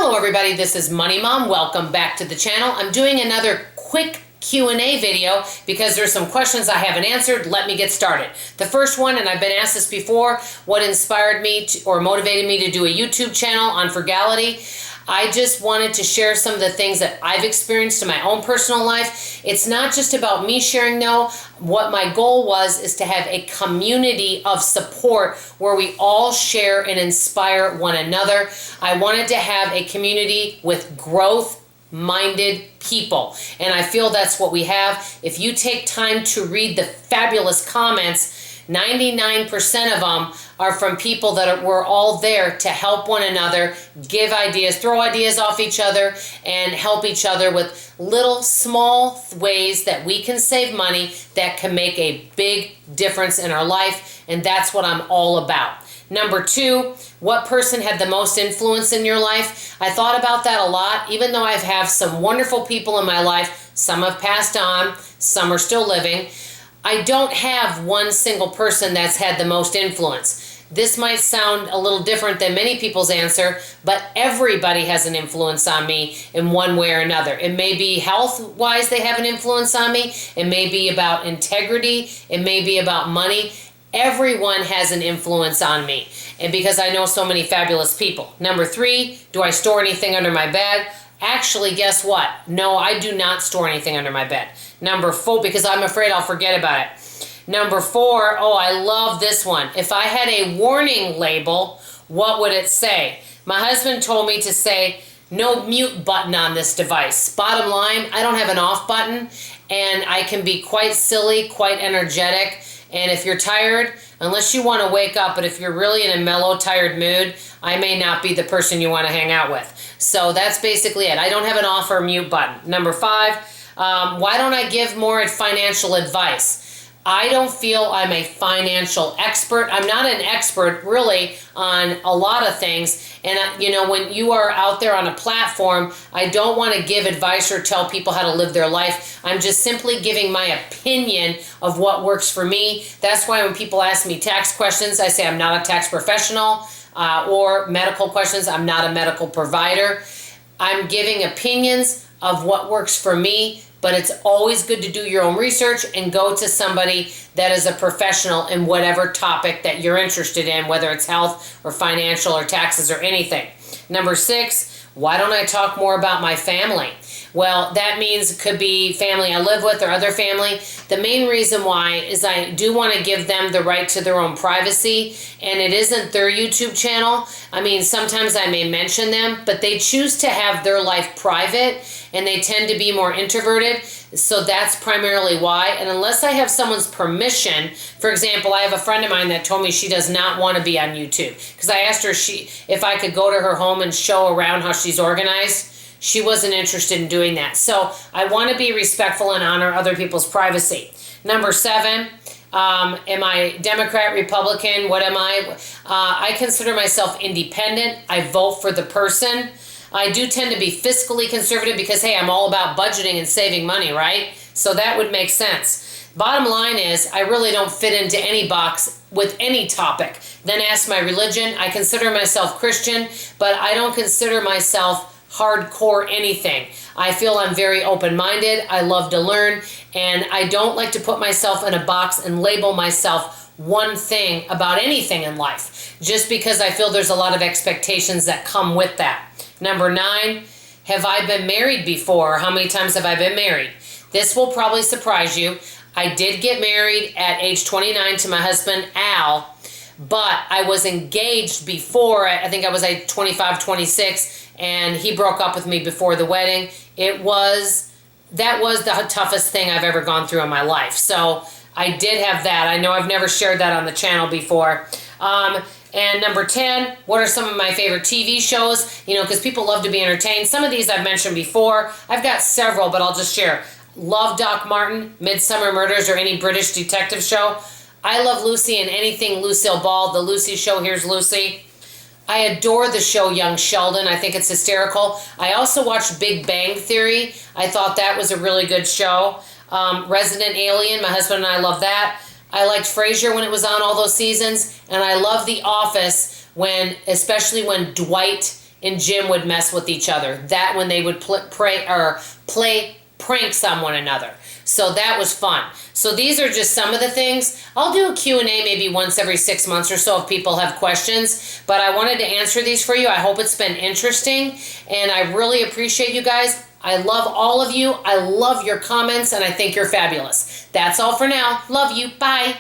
Hello everybody, this is Money Mom. Welcome back to the channel. I'm doing another quick Q&A video because there's some questions I haven't answered. Let me get started. The first one, and I've been asked this before, what inspired me or motivated me to do a YouTube channel on frugality? I just wanted to share some of the things that I've experienced in my own personal life. It's not just about me sharing though. What my goal was is to have a community of support where we all share and inspire one another. I wanted to have a community with growth-minded people, and I feel that's what we have. If you take time to read the fabulous comments, 99% of them are from people that were all there to help one another, give ideas, throw ideas off each other, and help each other with little small ways that we can save money that can make a big difference in our life, and that's what I'm all about. Number two, what person had the most influence in your life? I thought about that a lot, even though I've had some wonderful people in my life. Some have passed on, some are still living. I don't have one single person that's had the most influence. This might sound a little different than many people's answer, but everybody has an influence on me in one way or another. It may be health-wise they have an influence on me. It may be about integrity. It may be about money. Everyone has an influence on me, and because I know so many fabulous people. Number three, do I store anything under my bed? Actually, guess what? No, I do not store anything under my bed. Number four, because I'm afraid I'll forget about it. Number four, oh, I love this one. If I had a warning label, what would it say? My husband told me to say, no mute button on this device. Bottom line, I don't have an off button, and I can be quite silly, quite energetic. And if you're tired, unless you want to wake up, but if you're really in a mellow, tired mood, I may not be the person you want to hang out with. So that's basically it. I don't have an off or mute button. Number five, why don't I give more financial advice? I don't feel I'm a financial expert. I'm not an expert really on a lot of things. And you know, when you are out there on a platform, I don't want to give advice or tell people how to live their life. I'm just simply giving my opinion of what works for me. That's why when people ask me tax questions, I say I'm not a tax professional, or medical questions, I'm not a medical provider. I'm giving opinions of what works for me. But it's always good to do your own research and go to somebody that is a professional in whatever topic that you're interested in, whether it's health or financial or taxes or anything. Number six, why don't I talk more about my family? Well, that means it could be family I live with or other family. The main reason why is I do want to give them the right to their own privacy, and it isn't their YouTube channel. I mean, sometimes I may mention them, but they choose to have their life private, and they tend to be more introverted, so that's primarily why. And unless I have someone's permission, for example, I have a friend of mine that told me she does not want to be on YouTube, because I asked her if I could go to her home and show around how she's organized. She wasn't interested in doing that. So I want to be respectful and honor other people's privacy. Number seven, am I Democrat, Republican? What am I? I consider myself independent. I vote for the person. I do tend to be fiscally conservative because, hey, I'm all about budgeting and saving money, right? So that would make sense. Bottom line is, I really don't fit into any box with any topic. Then ask my religion. I consider myself Christian, but I don't consider myself hardcore anything. I feel I'm very open-minded. I love to learn, and I don't like to put myself in a box and label myself one thing about anything in life, just because I feel there's a lot of expectations that come with that. Number nine, have I been married before? How many times have I been married? This will probably surprise you. I did get married at age 29 to my husband, Al, but I was engaged before. I think I was like 25, 26, and he broke up with me before the wedding. That was the toughest thing I've ever gone through in my life. So I did have that. I know I've never shared that on the channel before. And number 10, what are some of my favorite TV shows? You know, because people love to be entertained. Some of these I've mentioned before. I've got several, but I'll just share. Love Doc Martin, Midsummer Murders, or any British detective show. I love Lucy and anything Lucille Ball, The Lucy Show, Here's Lucy. I adore the show Young Sheldon. I think it's hysterical. I also watched Big Bang Theory. I thought that was a really good show. Resident Alien, my husband and I love that. I liked Frasier when it was on all those seasons. And I love The Office, especially when Dwight and Jim would mess with each other. That when they would play pranks on one another. So that was fun. So these are just some of the things. I'll do a Q&A maybe once every 6 months or so if people have questions. But I wanted to answer these for you. I hope it's been interesting. And I really appreciate you guys. I love all of you. I love your comments, and I think you're fabulous. That's all for now. Love you. Bye.